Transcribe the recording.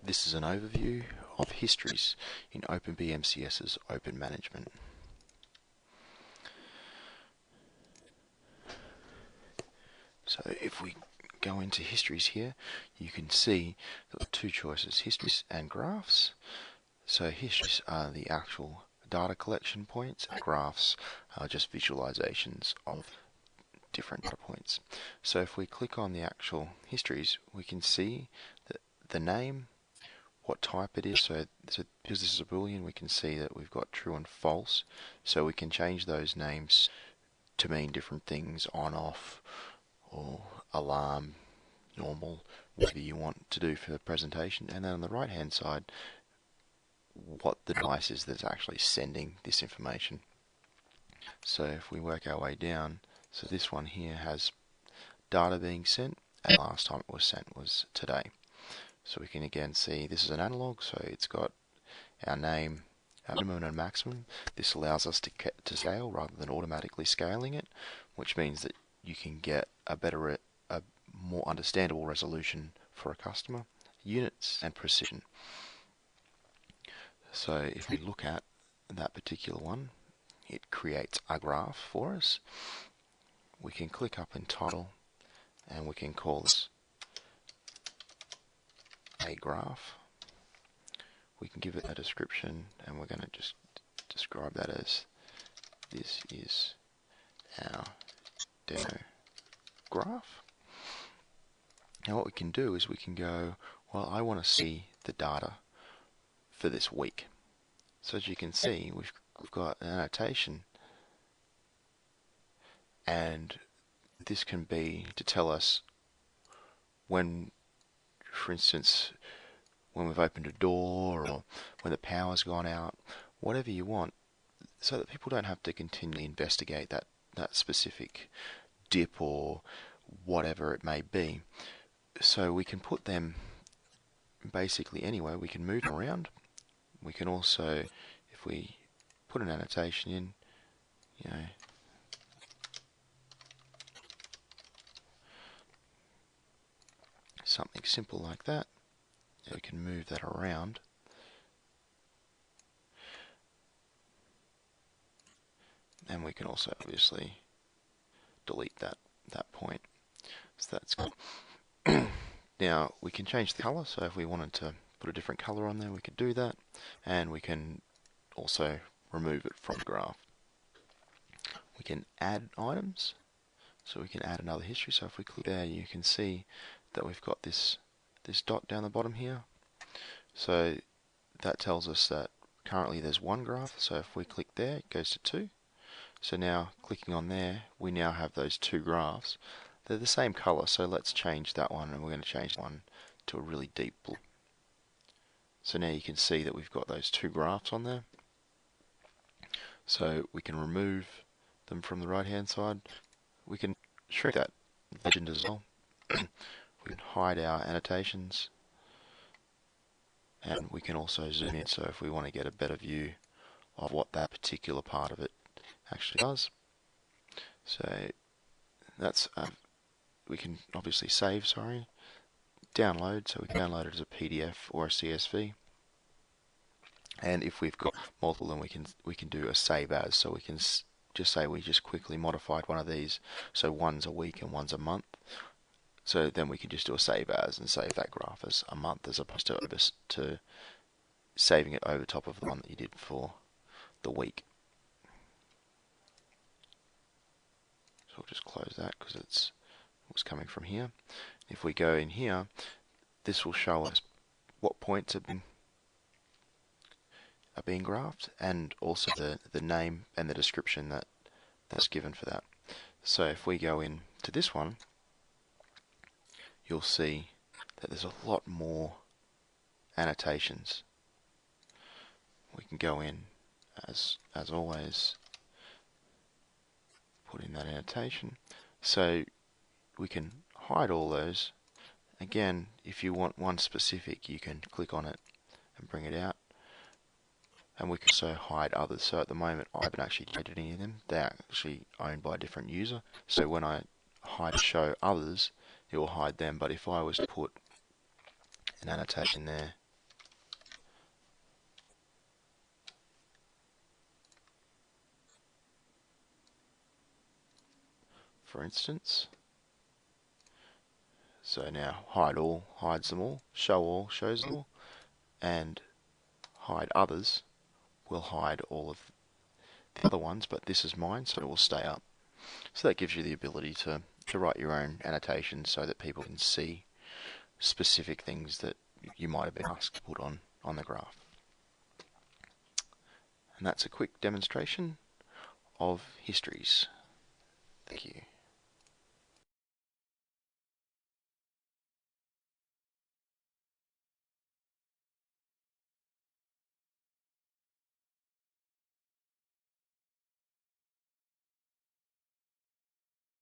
This is an overview of histories in OpenBMCS's OpenManagement. So if we go into histories here, you can see there are two choices, histories and graphs. So histories are the actual data collection points, and graphs are just visualizations of different data points. So if we click on the actual histories, we can see the name, what type it is. So because this is a boolean, we can see that we've got true and false. So we can change those names to mean different things, on, off, or alarm, normal, whatever you want to do for the presentation. And then on the right hand side, what the device is that's actually sending this information. So if we work our way down, so this one here has data being sent, and last time it was sent was today. So we can again see this is an analog, so it's got our name, our minimum and maximum. This allows us to scale rather than automatically scaling it, which means that you can get a more understandable resolution for a customer, units and precision. So if we look at that particular one, it creates a graph for us. We can click up in title and we can call this a graph. We can give it a description and we're going to just describe that as this is our demo graph. Now what we can do is we can go, well, I want to see the data for this week. So as you can see, we've got an annotation, and this can be to tell us when, for instance, when we've opened a door or when the power's gone out, whatever you want, so that people don't have to continually investigate that specific dip or whatever it may be. So we can put them basically anywhere. We can move them around. We can also, if we put an annotation in, something simple like that, we can move that around. And we can also obviously delete that point. So that's good. Now we can change the color, so if we wanted to put a different color on there, we could do that, and we can also remove it from the graph. We can add items, so we can add another history. So if we click there, you can see that we've got this dot down the bottom here. So that tells us that currently there's one graph. So if we click there, it goes to 2. So now clicking on there, we now have those 2 graphs. They're the same color, so let's change that one, and we're going to change one to a really deep blue. So now you can see that we've got those 2 graphs on there. So we can remove them from the right hand side. We can shrink that legend as well. We can hide our annotations, and we can also zoom in, so if we want to get a better view of what that particular part of it actually does. So that's we can obviously download, so we can download it as a PDF or a CSV. And if we've got multiple, then we can do a save as, so we can just say we just quickly modified one of these, so one's a week and one's a month. So then we can just do a save as and save that graph as a month, as opposed to saving it over top of the one that you did for the week. So we'll just close that because it was coming from here. If we go in here, this will show us what points are being graphed, and also the name and the description that's given for that. So if we go in to this one, you'll see that there's a lot more annotations. We can go in as always, put in that annotation. So we can hide all those. Again, if you want one specific, you can click on it and bring it out. And we can also hide others. So at the moment, I haven't actually created any of them. They're actually owned by a different user. So when I hide show others, it will hide them. But if I was to put an annotation there, for instance. So now hide all hides them all, show all shows them all, and hide others will hide all of the other ones, but this is mine, so it will stay up. So that gives you the ability to write your own annotations so that people can see specific things that you might have been asked to put on the graph. And that's a quick demonstration of histories. Thank you.